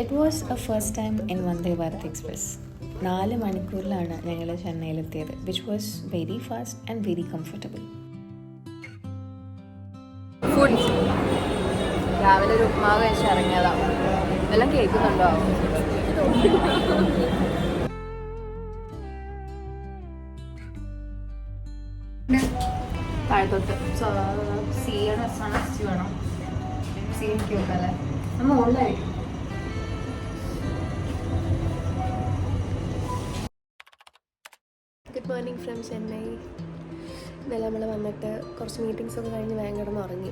It was a first time in Vande Bharat express. 4 മണിക്കൂറിലാണ് ഞങ്ങൾ ചെന്നൈയിലെത്തിയത്, which was very fast and very comfortable. Food രാവിലെ ഒരു ഉപ്മാവ് കഴിച്ച് ഇറങ്ങിയതാണ്. എല്ലാം കേൾക്കുന്നുണ്ടോ? താഴത്തോട്ട് സിയുടെ എസ് വേണം. സി എനിക്ക് വെക്കല്ലേ, നമ്മൾ മുകളിലായിരിക്കും. Good morning from Chennai. ഇന്നലെ നമ്മൾ വന്നിട്ട് കുറച്ച് മീറ്റിങ്സൊക്കെ കഴിഞ്ഞ് വേഗം കിടന്ന് ഉറങ്ങി.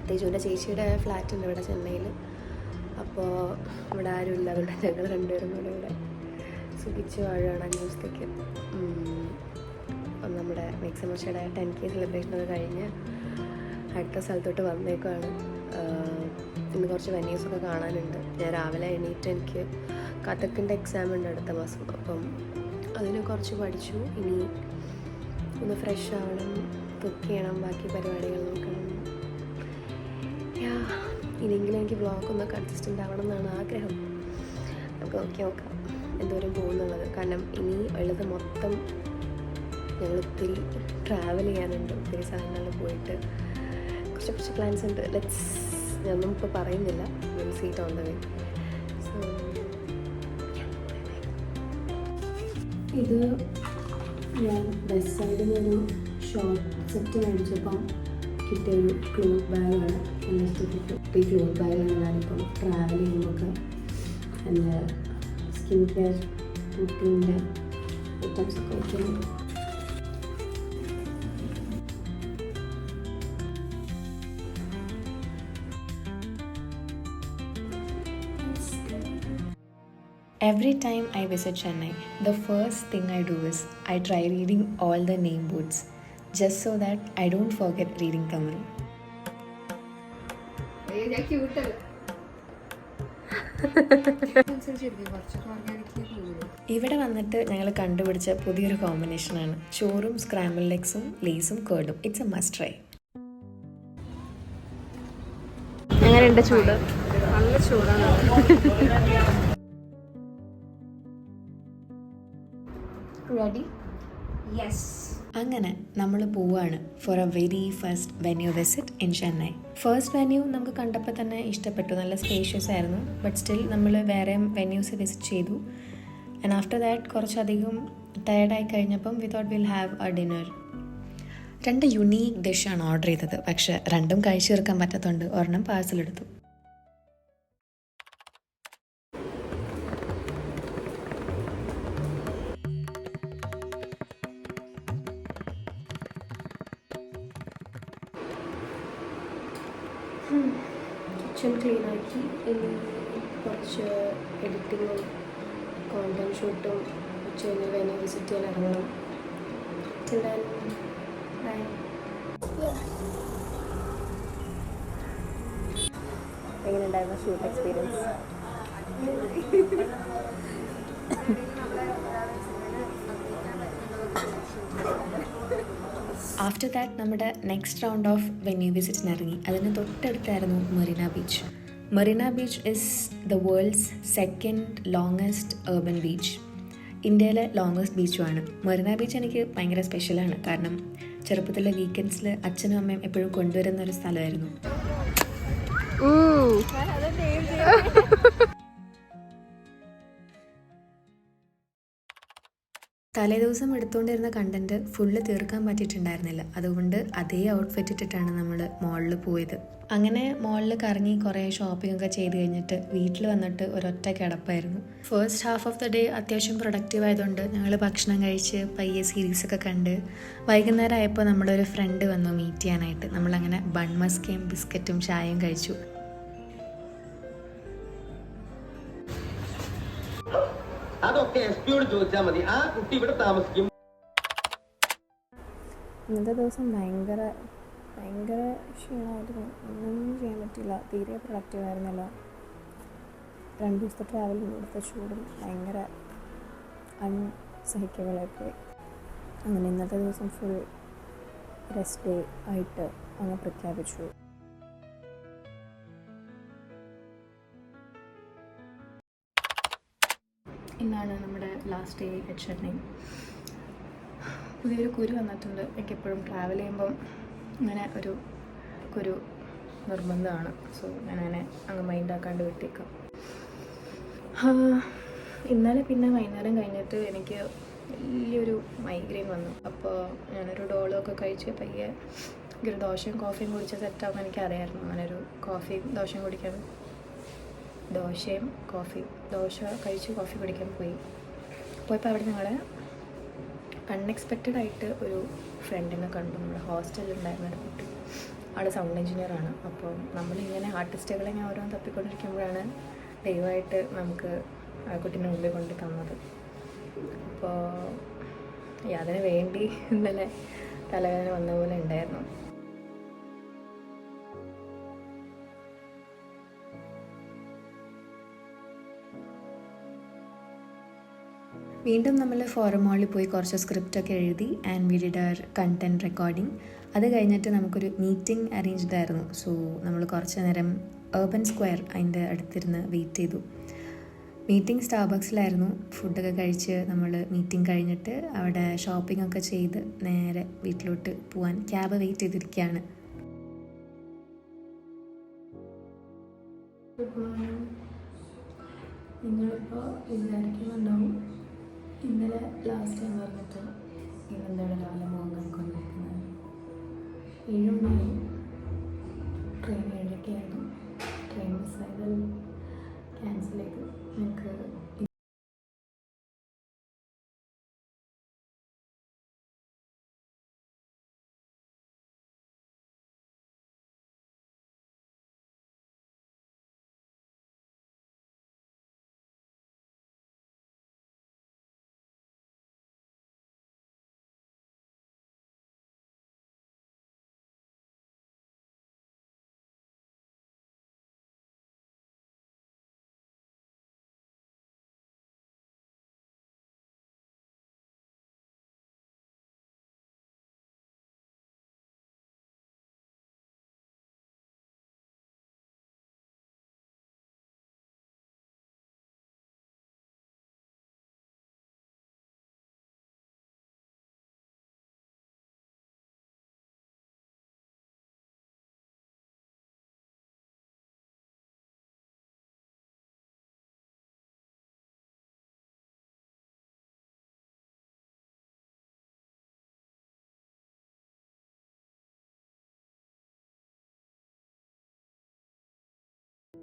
തേജുവിൻ്റെ ചേച്ചിയുടെ ഫ്ലാറ്റ് ഉണ്ട് ഇവിടെ ചെന്നൈയിൽ. അപ്പോൾ ഇവിടെ ആരുമില്ല, അതുകൊണ്ട് ഞങ്ങൾ രണ്ടുപേരും കൂടെ ഇവിടെ സുഖിച്ച് വാഴുകയാണ് 5 ദിവസത്തേക്ക്. നമ്മുടെ മെക്സിമോച്ചയുടെ 10K സെലിബ്രേഷനൊക്കെ കഴിഞ്ഞ് അടുത്ത സ്ഥലത്തോട്ട് വന്നേക്കുവാണ്. ഇന്ന് കുറച്ച് വെന്യൂസൊക്കെ കാണാനുണ്ട്. ഞാൻ രാവിലെ എണീറ്റ് എനിക്ക് കഥക്കിൻ്റെ എക്സാം ഉണ്ട് അടുത്ത മാസം. അപ്പം അതിനെ കുറച്ച് പഠിച്ചു. ഇനി ഒന്ന് ഫ്രഷ് ആവണം, കുക്ക് ചെയ്യണം, ബാക്കി പരിപാടികൾ നോക്കണം. ഇനിയെങ്കിലും എനിക്ക് വ്ളോഗൊന്ന് കൺസിസ്റ്റൻ്റ് ആവണം എന്നാണ് ആഗ്രഹം. നമുക്ക് നോക്കാം എന്തോരം പോകുന്നുള്ളത്. കാരണം ഇനി ഉള്ളത് മൊത്തം ഞങ്ങൾ ഒത്തിരി ട്രാവൽ ചെയ്യാനുണ്ട്. ഒത്തിരി സ്ഥലങ്ങളിൽ പോയിട്ട് കുറച്ച് പ്ലാൻസ് ഉണ്ട്. ഞാനൊന്നും ഇപ്പോൾ പറയുന്നില്ല. Will see it on the way. So ഇത് ഞാൻ വെസ്റ്റ് സൈഡിൽ നിന്നൊരു ഷോർട്ട് സെറ്റ് മേടിച്ചപ്പം കിട്ടിയൊരു ക്ലോത്ത് ബാഗാണ്. നല്ല ഇഷ്ടപ്പെട്ടു. ഈ ക്ലോത്ത് ബാഗാണ് ഞാനിപ്പം ട്രാവൽ ചെയ്യുമ്പോഴൊക്കെ എൻ്റെ സ്കിൻ കെയർ റൂട്ടീൻ്റെ ഐറ്റംസൊക്കെ വയ്ക്കുന്നു. Every time I visit Chennai, the first thing I do is I try reading all the name boards, just so that I don't forget reading Tamil. ഇവിടെ വന്നിട്ട് ഞങ്ങൾ കണ്ടുപിടിച്ച പുതിയൊരു കോമ്പിനേഷനാണ് ചോറും സ്ക്രാമ്പിൾ എഗ്സും ലേസും കേർഡും. It's a must try. എങ്ങനെയുണ്ട് ചൂട്? നല്ല ചൂടാണ്. റെഡി? യെസ്. അങ്ങനെ നമ്മൾ പോവാണ് for a very first venue visit in Chennai. First venue നമുക്ക് കണ്ടപ്പോൾ തന്നെ ഇഷ്ടപ്പെട്ടു. നല്ല സ്പേഷ്യസ് ആയിരുന്നു. ബട്ട് സ്റ്റിൽ നമ്മൾ വേറെ വെന്യൂസ് വിസിറ്റ് ചെയ്തു. ആൻഡ് ആഫ്റ്റർ ദാറ്റ് കുറച്ചധികം ടയർഡായി കഴിഞ്ഞപ്പം we thought will have A dinner. 2 unique ഡിഷാണ് ഓർഡർ ചെയ്തത്. പക്ഷേ രണ്ടും കഴിച്ചു തീർക്കാൻ പറ്റാത്തതുകൊണ്ട് ഒരെണ്ണം പാഴ്സൽ എടുത്തു. കിച്ചൺ ക്ലീനാക്കി ഇനി കുറച്ച് എഡിറ്റിങ്ങും കോണ്ടന്റ് ഷൂട്ടും ഉച്ചകഴിഞ്ഞ് വെന്യൂ വിസിറ്റ് ചെയ്യാൻ ഇറങ്ങണം. എങ്ങനെയുണ്ടായിരുന്നു ഷൂട്ട് എക്സ്പീരിയൻസ്? ആഫ്റ്റർ ദാറ്റ് നമ്മുടെ നെക്സ്റ്റ് റൗണ്ട് ഓഫ് വെന്യൂ വിസിറ്റിന് ഇറങ്ങി. അതിന് തൊട്ടടുത്തായിരുന്നു Marina beach. Marina beach is the world's 2nd longest urban beach. ഇന്ത്യയിലെ ലോങ്ങസ്റ്റ് ബീച്ചുമാണ്. മെറീന ബീച്ച് എനിക്ക് ഭയങ്കര സ്പെഷ്യലാണ്. കാരണം ചെറുപ്പത്തിലെ വീക്കെൻഡ്സിൽ അച്ഛനും അമ്മയും എപ്പോഴും കൊണ്ടുവരുന്ന ഒരു സ്ഥലമായിരുന്നു. തലേദിവസം എടുത്തുകൊണ്ടിരുന്ന കണ്ടൻറ്റ് ഫുള്ള് തീർക്കാൻ പറ്റിയിട്ടുണ്ടായിരുന്നില്ല. അതുകൊണ്ട് അതേ ഔട്ട്ഫിറ്റ് ഇട്ടിട്ടാണ് നമ്മൾ മോളിൽ പോയത്. അങ്ങനെ മോളിൽ കറങ്ങി കുറേ ഷോപ്പിംഗ് ഒക്കെ ചെയ്ത് കഴിഞ്ഞിട്ട് വീട്ടിൽ വന്നിട്ട് ഒരൊറ്റ കിടപ്പായിരുന്നു. First half of the day അത്യാവശ്യം പ്രൊഡക്റ്റീവ് ആയതുകൊണ്ട് ഞങ്ങൾ ഭക്ഷണം കഴിച്ച് പയ്യെ സീരീസൊക്കെ കണ്ട് വൈകുന്നേരം ആയപ്പോൾ നമ്മുടെ ഒരു ഫ്രണ്ട് വന്നു മീറ്റ് ചെയ്യാനായിട്ട്. നമ്മളങ്ങനെ ബൺമസ്കയും ബിസ്ക്കറ്റും ചായയും കഴിച്ചു. അതൊക്കെ എസ്പിയോട് ചോദിച്ചാൽ മതി. ആ കുട്ടി ഇവിടെ താമസിക്കും. ഇന്നത്തെ ദിവസം ഭയങ്കര ക്ഷീണമായിരുന്നു. ഒന്നും ചെയ്യാൻ പറ്റില്ല. തീരെ പ്രൊഡക്റ്റീവ് ആയിരുന്നില്ല. 2 ദിവസത്തെ ട്രാവലിംഗ് ഇവിടുത്തെ ചൂടും ഭയങ്കര അൺസഹിക്കബിളായിപ്പോയി. അങ്ങനെ ഇന്നത്തെ ദിവസം ഫുൾ റെസ്റ്റ് ഡേ ആയിട്ട് അങ്ങ് പ്രഖ്യാപിച്ചു. ഇന്നാണ് നമ്മുടെ ലാസ്റ്റ് ഡേ അറ്റ് ചെന്നൈ. പുതിയൊരു കുരു വന്നിട്ടുണ്ട്. എനിക്കെപ്പോഴും ട്രാവൽ ചെയ്യുമ്പം ഇങ്ങനെ ഒരു കുരു നിർബന്ധമാണ്. സോ ഞാനങ്ങനെ അങ്ങ് മൈൻഡാക്കാണ്ട് വിട്ടേക്കാം. ഇന്നലെ പിന്നെ വൈകുന്നേരം കഴിഞ്ഞിട്ട് എനിക്ക് വലിയൊരു മൈഗ്രെയിൻ വന്നു. അപ്പോൾ ഞാനൊരു ഡോളൊക്കെ കഴിച്ച് പയ്യെ ഒരു ദോശയും കോഫിയും കുടിച്ച് സെറ്റാകുമ്പോൾ എനിക്കറിയായിരുന്നു അങ്ങനെ ഒരു ദോശയും കുടിക്കാൻ ദോശ കഴിച്ച് കോഫി കുടിക്കാൻ പോയപ്പോൾ അവിടെ ഞങ്ങൾ അൺഎക്സ്പെക്റ്റഡ് ആയിട്ട് ഒരു ഫ്രണ്ടിനെ കണ്ടു. നമ്മുടെ ഹോസ്റ്റലിലുണ്ടായിരുന്ന ഒരു കുട്ടി. ആൾ സൗണ്ട് എഞ്ചിനീയറാണ്. അപ്പോൾ നമ്മളിങ്ങനെ ആർട്ടിസ്റ്റുകളെ ഇങ്ങനെ ഓരോന്ന് തപ്പിക്കൊണ്ടിരിക്കുമ്പോഴാണ് ദൈവമായിട്ട് നമുക്ക് ആ കുട്ടീൻ്റെ മുമ്പിൽ കൊണ്ട് തന്നത്. അപ്പോൾ അതിന് വേണ്ടി ഇന്നലെ തലവേദന വന്ന പോലെ ഉണ്ടായിരുന്നു. വീണ്ടും നമ്മൾ ഫോറം മാളിൽ പോയി കുറച്ച് സ്ക്രിപ്റ്റൊക്കെ എഴുതി and we did our content recording. അത് കഴിഞ്ഞിട്ട് നമുക്കൊരു മീറ്റിംഗ് അറേഞ്ച്ഡ് ആയിരുന്നു. സോ നമ്മൾ കുറച്ച് നേരം ഏർബൻ സ്ക്വയർ അതിൻ്റെ അടുത്തിരുന്ന് വെയിറ്റ് ചെയ്തു. മീറ്റിംഗ് സ്റ്റാർബക്സിലായിരുന്നു. ഫുഡൊക്കെ കഴിച്ച് നമ്മൾ മീറ്റിംഗ് കഴിഞ്ഞിട്ട് അവിടെ ഷോപ്പിംഗ് ഒക്കെ ചെയ്ത് നേരെ വീട്ടിലോട്ട് പോകാൻ ക്യാബ് വെയിറ്റ് ചെയ്തിരിക്കുകയാണ്. നിങ്ങളിപ്പോൾ വിചാരിക്കുന്നുണ്ടാവും ഇന്നലെ ലാസ്റ്റ് ടൈം പറഞ്ഞിട്ട് ഇന്നെന്താണ് രാവിലെ പോകാൻ നോക്കിക്കൊണ്ടിരിക്കുന്നത്. 7 മണി ട്രെയിൻ 7:00 ആയിരുന്നു.